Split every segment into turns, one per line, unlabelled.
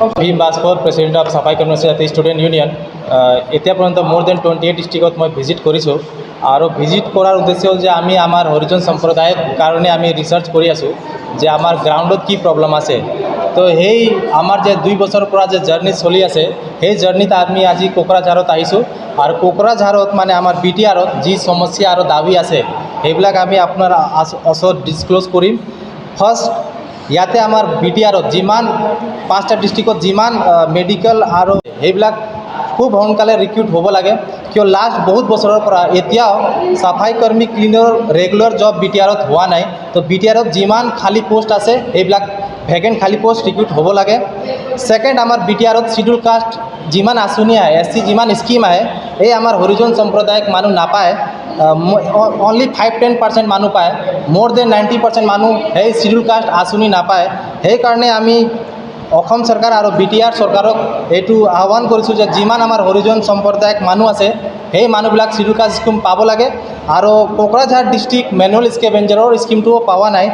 Bhim Bhaskar, president of চাফাই কৰ্মচাৰী student union. এতিয়া পৰ্যন্ত মোৰ দেন 28 ডিষ্ট্ৰিক্টত মই ভিজিট কৰিছোঁ আৰু ভিজিট কৰাৰ উদ্দেশ্য হ'ল যে আমি আমাৰ হৰিজন সম্প্ৰদায়ৰ কাৰণে আমি ৰিচাৰ্চ কৰি আছোঁ যে আমাৰ গ্ৰাউণ্ডত কি প্ৰব্লেম আছে। তো সেই আমাৰ যে 2 বছৰৰ পৰা যে জাৰ্নি চলি আছে সেই জাৰ্নিত আমি আজি কোকৰাঝাৰত আহিছোঁ আৰু কোকৰাঝাৰত মানে আমাৰ BTRত যি সমস্যা আৰু দাবী আছে সেইবিলাক আমি আপোনাৰ ওচৰত ডিছক্ল'জ কৰিম। ফাৰ্ষ্ট ইয়াতে আমাৰ BTRত যিমান 5টা ডিষ্ট্ৰিক্টত যিমান মেডিকেল আৰু সেইবিলাক খুব সোনকালে ৰিক্ৰুট হ'ব লাগে, কিয় লাষ্ট বহুত বছৰৰ পৰা এতিয়াও চাফাই কৰ্মী ক্লিনৰ ৰেগুলাৰ জব BTRত হোৱা নাই। তো BTRত যিমান খালী পোষ্ট আছে সেইবিলাক ভেকেণ্ট খালী পোষ্ট ৰিক্ৰুট হ'ব লাগে। ছেকেণ্ড, আমাৰ BTRত শিডিউল কাষ্ট যিমান আঁচনি আহে, SC যিমান স্কিম আহে এই আমাৰ হৰিজন সম্প্ৰদায়ক মানুহ নাপায়। অনলি 5-10% মানুহ পায়, মোৰ দেন 90% মানুহ সেই শিডিউল কাষ্ট আঁচনি নাপায়। সেইকাৰণে আমি অসম চৰকাৰ আৰু BTR চৰকাৰক এইটো আহ্বান কৰিছোঁ যে যিমান আমাৰ হৰিজন সম্প্ৰদায়ক মানুহ আছে সেই মানুহবিলাক শিডিউল কাষ্ট স্কিম পাব লাগে আৰু কোকৰাঝাৰ ডিষ্ট্ৰিক্ট মেনুৱেল স্কেভেঞ্জাৰৰ স্কিমটোও পোৱা নাই।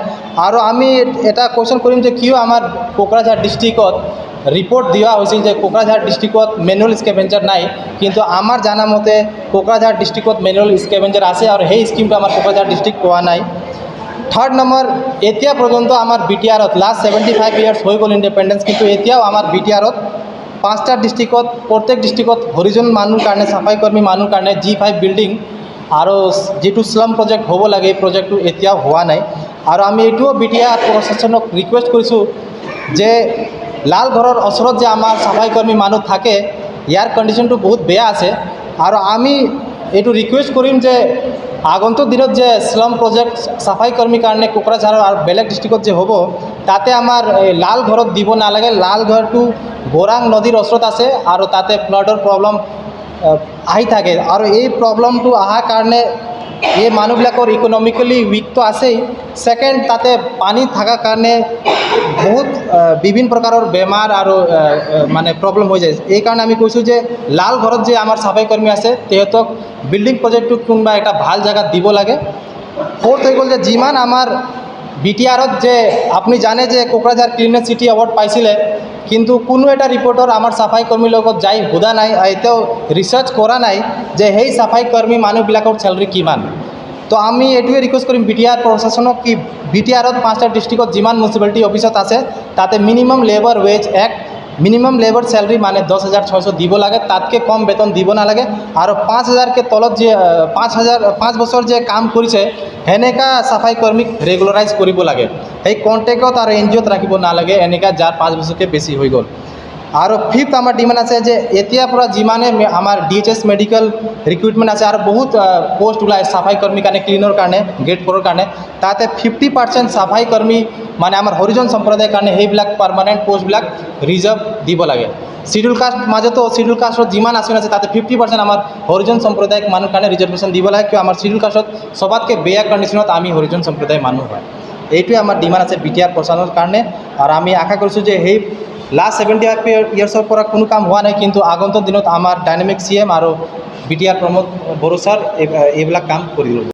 আৰু আমি এটা কুৱেশ্যন কৰিম যে কিয় আমাৰ কোকৰাঝাৰ ডিষ্ট্ৰিক্টত ৰিপৰ্ট দিয়া হৈছিল যে কোকৰাঝাৰ ডিষ্ট্ৰিক্টত মেনুৱেল স্কেভেঞ্জাৰ নাই, কিন্তু আমাৰ জানা মতে কোকৰাঝাৰ ডিষ্ট্ৰিক্টত মেনুৱেল স্কেভেঞ্জাৰ আছে আৰু সেই স্কিমটো আমাৰ কোকৰাঝাৰ ডিষ্ট্ৰিক্ট পোৱা নাই। থাৰ্ড নম্বৰ, এতিয়া পৰ্যন্ত আমাৰ BTRত লাষ্ট 75 ইয়াৰ্ছ হৈ গ'ল ইণ্ডিপেণ্ডেঞ্চ, কিন্তু এতিয়াও আমাৰ BTRত 5টা ডিষ্ট্ৰিক্টত প্ৰত্যেক ডিষ্ট্ৰিক্টত হৰিজন মানুহৰ কাৰণে চাফাই কৰ্মী মানুহৰ কাৰণে G5 বিল্ডিং আৰু যিটো শ্লাম প্ৰজেক্ট হ'ব লাগে এই প্ৰজেক্টটো এতিয়াও হোৱা নাই। আৰু আমি এইটোও BTR প্ৰশাসনক ৰিকুৱেষ্ট কৰিছোঁ যে লালঘৰৰ ওচৰত যে আমাৰ চাফাই কৰ্মী মানুহ থাকে ইয়াৰ কণ্ডিশ্যনটো বহুত বেয়া আছে। আৰু আমি এইটো ৰিকুৱেষ্ট কৰিম যে আগন্তুক দিনত যে শ্লাম প্ৰজেক্ট চাফাই কৰ্মীৰ কাৰণে কোকৰাঝাৰৰ আৰু বেলেগ ডিষ্ট্ৰিক্টত যে হ'ব তাতে আমাৰ লালঘৰত দিব নালাগে। লালঘৰটো গৌৰাং নদীৰ ওচৰত আছে আৰু তাতে ফ্লাডৰ প্ৰব্লেম আহি থাকে আৰু এই প্ৰব্লেমটো অহাৰ কাৰণে এই মানুহবিলাকৰ ইকনমিকেলি উইকটো আছেই। ছেকেণ্ড, তাতে পানী থকাৰ কাৰণে বহুত বিভিন্ন প্ৰকাৰৰ বেমাৰ আৰু মানে প্ৰব্লেম হৈ যায়। এইকাৰণে আমি কৈছোঁ যে লালঘৰত যে আমাৰ চাফাই কৰ্মী আছে তেহেঁতক বিল্ডিং প্ৰজেক্টটোত কোনোবা এটা ভাল জেগাত দিব লাগে। ফ'ৰ্থ হৈ গ'ল যে যিমান আমাৰ BTRত যে আপুনি জানে যে কোকৰাঝাৰ ক্লিনেষ্ট চিটি এৱাৰ্ড পাইছিলে, কিন্তু কোনো এটা ৰিপৰ্টৰ আমাৰ চাফাই কৰ্মীৰ লগত যাই সোধা নাই, এতিয়াও ৰিচাৰ্চ কৰা নাই যে সেই চাফাই কৰ্মী মানুহবিলাকৰ চেলাৰী কিমান। তো আমি এইটোৱে ৰিকুৱেষ্ট কৰিম BTR প্ৰশাসনক কি BTRত 5টা ডিষ্ট্ৰিক্টত যিমান মিউনিচিপালিটি অফিচত আছে তাতে minimum labour ways act minimum labour salary মানে 10,600 দিব লাগে, তাতকৈ কম বেতন দিব নালাগে। আৰু 5,000কে তলত যে 5 বছৰ যে কাম কৰিছে সেনেকা চাফাই কৰ্মীক ৰেগুলাৰাইজ কৰিব লাগে। সেই কণ্টেক্টত আৰু NGOত ৰাখিব নালাগে এনেকা যাৰ 5 বছৰকৈ বেছি হৈ গ'ল। আৰু ফিফ্থ আমাৰ ডিমাণ্ড আছে যে এতিয়াৰ পৰা যিমানে আমাৰ DHS মেডিকেল ৰিক্ৰুইটমেণ্ট আছে আৰু বহুত পোষ্ট ওলাই চাফাই কৰ্মীৰ কাৰণে ক্লিনৰ কাৰণে গ্ৰেড 4ৰ কাৰণে, তাতে 50% চাফাই কৰ্মী মানে আমাৰ হৰিজন সম্প্ৰদায়ৰ কাৰণে সেইবিলাক পাৰ্মানেণ্ট পোষ্টবিলাক ৰিজাৰ্ভ দিব লাগে। শিডিউল কাষ্ট মাজতো শিডিউল কাষ্টত যিমান আঁচনি আছে তাতে 50% আমাৰ হৰিজন সম্প্ৰদায়ক মানুহৰ কাৰণে ৰিজাৰ্ভেশ্যন দিব লাগে, কিয় আমাৰ শিডিউল কাষ্টত সবাতকৈ বেয়া কণ্ডিশ্যনত আমি হৰিজন সম্প্ৰদায়ৰ মানুহ হয়। এইটোৱে আমাৰ ডিমাণ্ড আছে BTR প্ৰশাসনৰ কাৰণে। আৰু আমি আশা কৰিছোঁ যে সেই লাষ্ট 75 ইয়াৰ্ছৰ পৰা কোনো কাম হোৱা নাই, কিন্তু আগন্তুক দিনত আমাৰ ডাইনামিক CM আৰু BTR প্ৰমোদ বড়ো ছাৰ এইবিলাক কাম কৰি ল'ব।